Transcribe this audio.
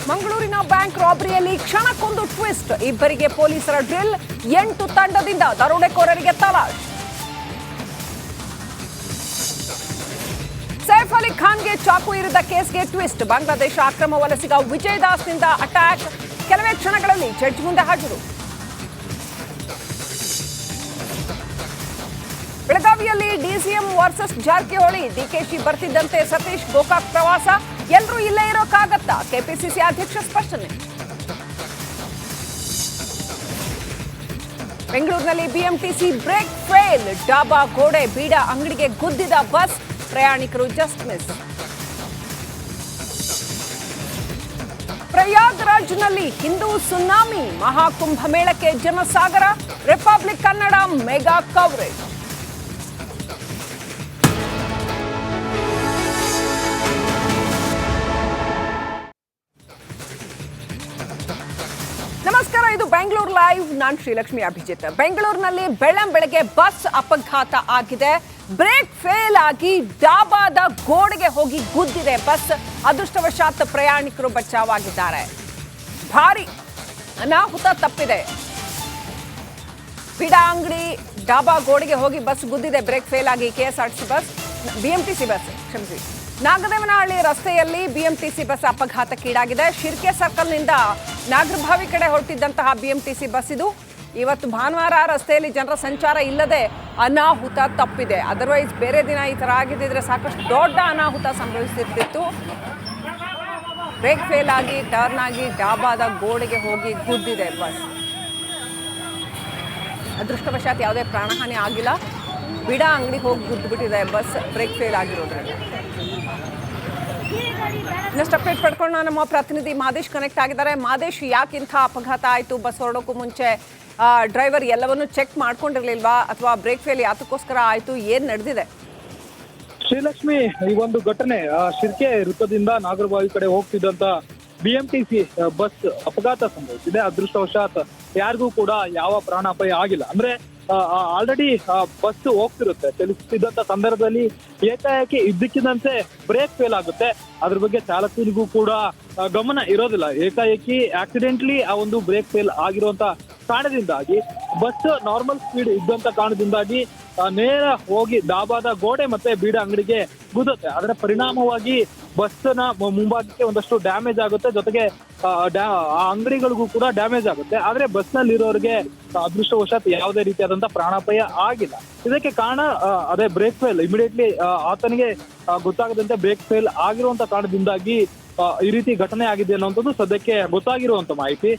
ಮಂಗಳೂರಿನ bank ರಾಬರಿಯಲ್ಲಿ ಕ್ಷಣಕ್ಕೊಂದು twist. ಇಬ್ಬರಿಗೆ ಪೊಲೀಸರ ಡ್ರಿಲ್, 8 ತಂಡದಿಂದ ದರೋಡೆಕೋರರಿಗೆ ತಲಾಶ್. ಸೈಫ್ ಅಲಿ ಖಾನ್ಗೆ ಚಾಕು ಇರಿದ ಕೇಸ್ಗೆ ಟ್ವಿಸ್ಟ್. ಬಾಂಗ್ಲಾದೇಶ ಅಕ್ರಮ ವಲಸಿಗ ವಿಜಯ್ ದಾಸ್ನಿಂದ ಅಟ್ಯಾಕ್. ಕೆಲವೇ ಕ್ಷಣಗಳಲ್ಲಿ ಜಡ್ಜ್ ಮುಂದೆ ಹಾಜರು. ಬೆಳಗಾವಿಯಲ್ಲಿ ಡಿಸಿಎಂ ವರ್ಸಸ್ ಜಾರಕಿಹೊಳಿ. ಡಿಕೆಶಿ ಬರ್ತಿದ್ದಂತೆ ಸತೀಶ್ ಗೋಕಾಕ್ ಪ್ರವಾಸ. ಎಲ್ಲರೂ ಇಲ್ಲೇ ಇರೋಕ್ಕಾಗತ್ತಾ? ಕೆಪಿಸಿಸಿ ಅಧ್ಯಕ್ಷ ಸ್ಪಷ್ಟನೆ. ಬೆಂಗಳೂರಿನಲ್ಲಿ ಬಿಎಂಟಿಸಿ ಬ್ರೇಕ್ ಫೇಲ್. ಡಾಬಾ ಗೋಡೆ ಬೀಡಾ ಅಂಗಡಿಗೆ ಗುದ್ದಿದ ಬಸ್. ಪ್ರಯಾಣಿಕರು ಜಸ್ಟ್ ಮಿಸ್. ಪ್ರಯಾಗ್ರಾಜ್ನಲ್ಲಿ ಹಿಂದೂ ಸುನಾಮಿ. ಮಹಾಕುಂಭ ಮೇಳಕ್ಕೆ ಜನಸಾಗರ. Republic Kannada mega coverage. ನಮಸ್ಕಾರ, ಇದು ಬೆಂಗಳೂರು ಲೈವ್. ನಾನು ಶ್ರೀಲಕ್ಷ್ಮಿ ಅಭಿಜಿತ್. ಬೆಂಗಳೂರಿನಲ್ಲಿ ಬೆಳಗ್ಗೆ ಬಸ್ ಅಪಘಾತ ಆಗಿದೆ. ಬ್ರೇಕ್ ಫೇಲ್ ಆಗಿ ಡಾಬಾದ ಗೋಡೆಗೆ ಹೋಗಿ ಗುದ್ದಿದೆ ಬಸ್. ಅದೃಷ್ಟವಶಾತ್ ಪ್ರಯಾಣಿಕರು ಬಚಾವಾಗಿದ್ದಾರೆ. ಭಾರಿ ಅನಾಹುತ ತಪ್ಪಿದೆ. ಬೀಡಾ ಅಂಗಡಿ ಡಾಬಾ ಗೋಡೆಗೆ ಹೋಗಿ ಬಸ್ ಗುದ್ದಿದೆ. ಬ್ರೇಕ್ ಫೇಲ್ ಆಗಿ ಕೆಎಸ್ಆರ್ಟಿಸಿ ಬಸ್, ಬಿಎಂಟಿಸಿ ಬಸ್ ಕ್ಷಮಿಸಿ. ನಾಗದೇವನಹಳ್ಳಿ ರಸ್ತೆಯಲ್ಲಿ ಬಿಎಂಟಿಸಿ ಬಸ್ ಅಪಘಾತಕ್ಕೀಡಾಗಿದೆ. ಶಿರ್ಕೆ ಸರ್ಕಲ್ನಿಂದ ನಾಗರಭಾವಿ ಕಡೆ ಹೊರಟಿದ್ದಂತಹ ಬಿಎಂಟಿಸಿ ಬಸ್ ಇದು. ಇವತ್ತು ಭಾನುವಾರ ರಸ್ತೆಯಲ್ಲಿ ಜನರ ಸಂಚಾರ ಇಲ್ಲದೆ ಅನಾಹುತ ತಪ್ಪಿದೆ. ಅದರ್ವೈಸ್ ಬೇರೆ ದಿನ ಈ ಥರ ಆಗಿದ್ದಿದ್ರೆ ಸಾಕಷ್ಟು ದೊಡ್ಡ ಅನಾಹುತ ಸಂಭವಿಸುತ್ತಿತ್ತು. ಬ್ರೇಕ್ ಫೇಲ್ ಆಗಿ ಟರ್ನ್ ಆಗಿ ಡಾಬಾದ ಗೋಡೆಗೆ ಹೋಗಿ ಗುದ್ದಿದೆ ಬಸ್. ಅದೃಷ್ಟವಶಾತ್ ಯಾವುದೇ ಪ್ರಾಣಹಾನಿ ಆಗಿಲ್ಲ. ಬೀಡಾ ಅಂಗಡಿಗೆ ಹೋಗಿ ಗುದ್ದುಬಿಟ್ಟಿದೆ ಬಸ್, ಬ್ರೇಕ್ ಫೇಲ್ ಆಗಿರೋದ್ರಿಂದ. ಇನ್ನಷ್ಟು ಅಪ್ಡೇಟ್ ಪಡ್ಕೊಂಡು ನಮ್ಮ ಪ್ರತಿನಿಧಿ ಮಾದೇಶ್ ಕನೆಕ್ಟ್ ಆಗಿದ್ದಾರೆ. ಮಾದೇಶ್, ಯಾಕಿಂಥ ಅಪಘಾತ ಆಯಿತು? ಬಸ್ ಹೊರಡೋಕ್ಕೂ ಮುಂಚೆ ಡ್ರೈವರ್ ಎಲ್ಲವನ್ನೂ ಚೆಕ್ ಮಾಡ್ಕೊಂಡಿರ್ಲಿಲ್ವಾ, ಅಥವಾ ಬ್ರೇಕ್ ಫೇಲ್ ಯಾತಕ್ಕೋಸ್ಕರ ಆಯಿತು? ಏನು ನಡೆದಿದೆ? ಶ್ರೀಲಕ್ಷ್ಮಿ, ಈ ಒಂದು ಘಟನೆ ಶಿರ್ಕೆ ವೃತ್ತದಿಂದ ನಾಗರಬಾವಿ ಕಡೆ ಹೋಗ್ತಿದ್ದಂತ ಬಿಎಂಟಿಸಿ ಬಸ್ ಅಪಘಾತ ಸಂಭವಿಸಿದೆ. ಅದೃಷ್ಟವಶಾತ್ ಯಾರಿಗೂ ಕೂಡ ಯಾವ ಪ್ರಾಣಾಪಾಯ ಆಗಿಲ್ಲ. ಅಂದ್ರೆ ಆಲ್ರೆಡಿ ಬಸ್ ಹೋಗ್ತಿರುತ್ತೆ, ಚಲಿಸುತ್ತಿದ್ದಂತ ಸಂದರ್ಭದಲ್ಲಿ ಏಕಾಏಕಿ ಇದ್ದಕ್ಕಿದ್ದಂತೆ ಬ್ರೇಕ್ ಫೇಲ್ ಆಗುತ್ತೆ. ಅದ್ರ ಬಗ್ಗೆ ಚಾಲಕನಿಗೂ ಕೂಡ ಗಮನ ಇರೋದಿಲ್ಲ. ಏಕಾಏಕಿ ಆಕ್ಸಿಡೆಂಟ್ಲಿ ಆ ಒಂದು ಬ್ರೇಕ್ ಫೇಲ್ ಆಗಿರುವಂತ ಕಾರಣದಿಂದಾಗಿ ಬಸ್ ನಾರ್ಮಲ್ ಸ್ಪೀಡ್ ಇದ್ದಂತ ಕಾರಣದಿಂದಾಗಿ ನೇರ ಹೋಗಿ ಡಾಬಾದ ಗೋಡೆ ಮತ್ತೆ ಬೀಡಾ ಅಂಗಡಿಗೆ ಗುದ್ದುತ್ತೆ. ಅದರ ಪರಿಣಾಮವಾಗಿ ಬಸ್ನ ಮುಂಭಾಗಕ್ಕೆ ಒಂದಷ್ಟು ಡ್ಯಾಮೇಜ್ ಆಗುತ್ತೆ, ಜೊತೆಗೆ ಆ ಅಂಗಡಿಗಳಿಗೂ ಕೂಡ ಡ್ಯಾಮೇಜ್ ಆಗುತ್ತೆ. ಆದ್ರೆ ಬಸ್ ನಲ್ಲಿ ಇರೋರಿಗೆ ಅದೃಷ್ಟವಶಾತ್ ಯಾವುದೇ ರೀತಿಯಾದಂತಹ ಪ್ರಾಣಾಪಾಯ ಆಗಿಲ್ಲ. ಇದಕ್ಕೆ ಕಾರಣ ಅದೇ ಬ್ರೇಕ್ ಫೇಲ್. ಇಮಿಡಿಯೇಟ್ಲಿ ಆತನಿಗೆ ಗೊತ್ತಾಗದಂತೆ ಬ್ರೇಕ್ ಫೇಲ್ ಆಗಿರುವಂತ ಕಾರಣದಿಂದಾಗಿ ಈ ರೀತಿ ಘಟನೆ ಆಗಿದೆ ಅನ್ನುವಂಥದ್ದು ಸದ್ಯಕ್ಕೆ ಗೊತ್ತಾಗಿರುವಂತ ಮಾಹಿತಿ.